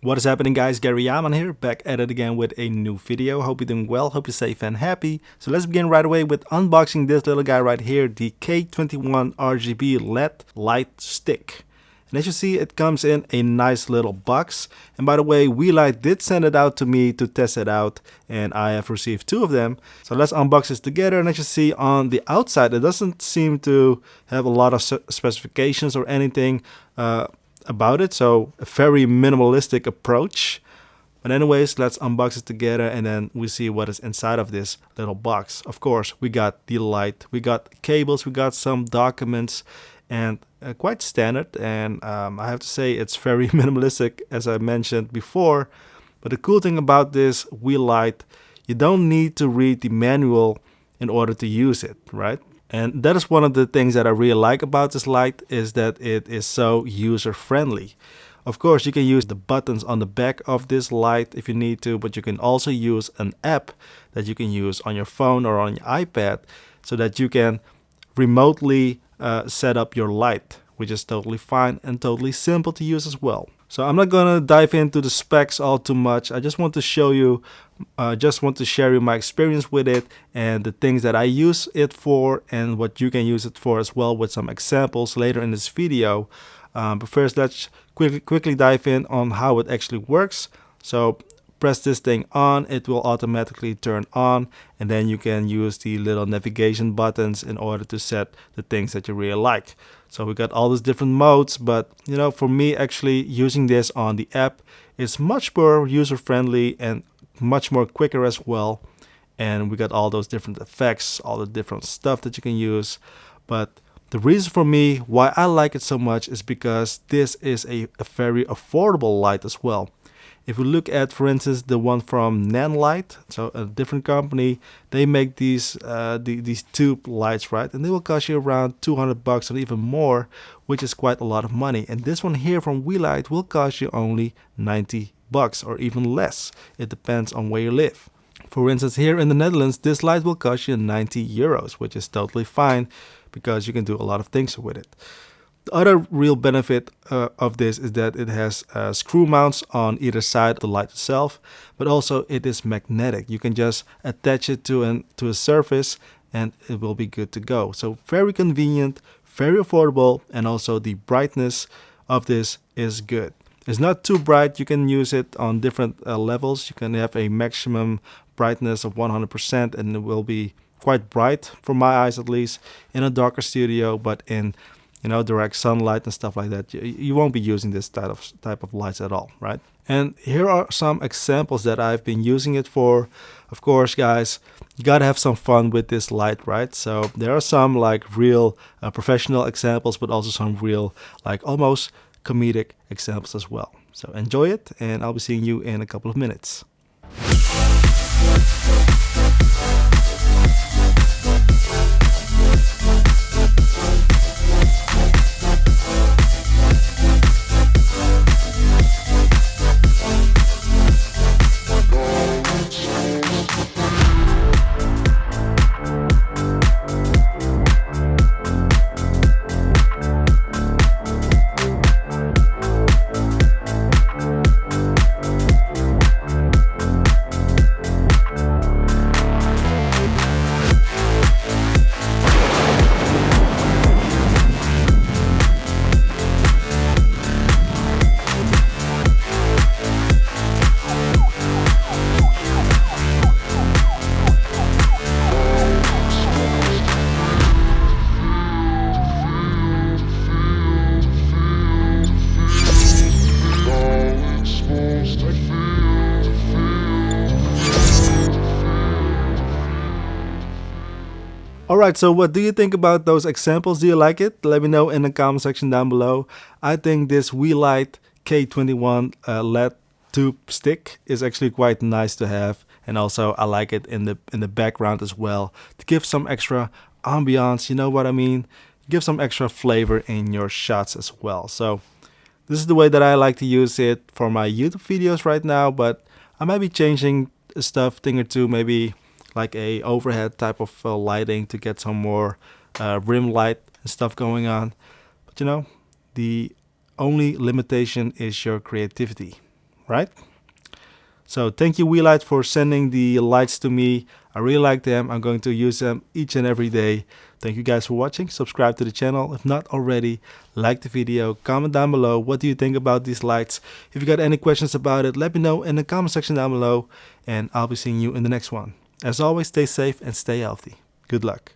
What is happening, guys? Gary Yaman here, back at it again with a new video. Hope you're doing well, hope you're safe and happy. So let's begin right away with unboxing this little guy right here, the K21 RGB LED light stick. And as you see, it comes in a nice little box. And by the way, Weeylie did send it out to me to test it out, and I have received 2 of them. So let's unbox this together. And as you see on the outside, it doesn't seem to have a lot of specifications or anything about it, so a very minimalistic approach. But anyways, let's unbox it together and then we see what is inside of this little box. Of course, we got the light, we got cables, we got some documents, and quite standard. And I have to say it's very minimalistic, as I mentioned before. But the cool thing about this Weeylie, you don't need to read the manual in order to use it, right? And that is one of the things that I really like about this light, is that it is so user-friendly. Of course, you can use the buttons on the back of this light if you need to, but you can also use an app that you can use on your phone or on your iPad so that you can remotely set up your light, which is totally fine and totally simple to use as well. So I'm not gonna dive into the specs all too much. I just want to show you, share you my experience with it and the things that I use it for and what you can use it for as well, with some examples later in this video. But first, let's quickly dive in on how it actually works. So press this thing on, it will automatically turn on, and then you can use the little navigation buttons in order to set the things that you really like. So we got all these different modes, but you know, for me, actually using this on the app is much more user-friendly and much more quicker as well. And we got all those different effects, all the different stuff that you can use. But the reason for me why I like it so much is because this is a very affordable light as well. If we look at, for instance, the one from Nanlite, so a different company, they make these tube lights, right? And they will cost you around $200 or even more, which is quite a lot of money. And this one here from Weeylie will cost you only $90 or even less. It depends on where you live. For instance, here in the Netherlands, this light will cost you 90 euros, which is totally fine because you can do a lot of things with it. The other real benefit of this is that it has screw mounts on either side of the light itself, but also it is magnetic. You can just attach it to a surface and it will be good to go. So very convenient, very affordable, and also the brightness of this is good. It's not too bright. You can use it on different levels. You can have a maximum brightness of 100% and it will be quite bright, for my eyes at least, in a darker studio, but in direct sunlight and stuff like that, you won't be using this type of lights at all, right? And here are some examples that I've been using it for. Of course, guys, you gotta have some fun with this light, right? So there are some like real professional examples, but also some real like almost comedic examples as well. So enjoy it, and I'll be seeing you in a couple of minutes. Alright, so what do you think about those examples? Do you like it? Let me know in the comment section down below. I think this Weeylie K21 LED tube stick is actually quite nice to have, and also I like it in the background as well to give some extra ambiance, you know what I mean? Give some extra flavor in your shots as well. So this is the way that I like to use it for my YouTube videos right now, but I might be changing stuff, thing or two, maybe like a overhead type of lighting to get some more rim light and stuff going on. But you know, the only limitation is your creativity. right? So thank you, Weeylie, for sending the lights to me. I really like them. I'm going to use them each and every day. Thank you guys for watching. Subscribe to the channel if not already. Like the video. Comment down below. What do you think about these lights? If you got any questions about it, let me know in the comment section down below. And I'll be seeing you in the next one. As always, stay safe and stay healthy. Good luck.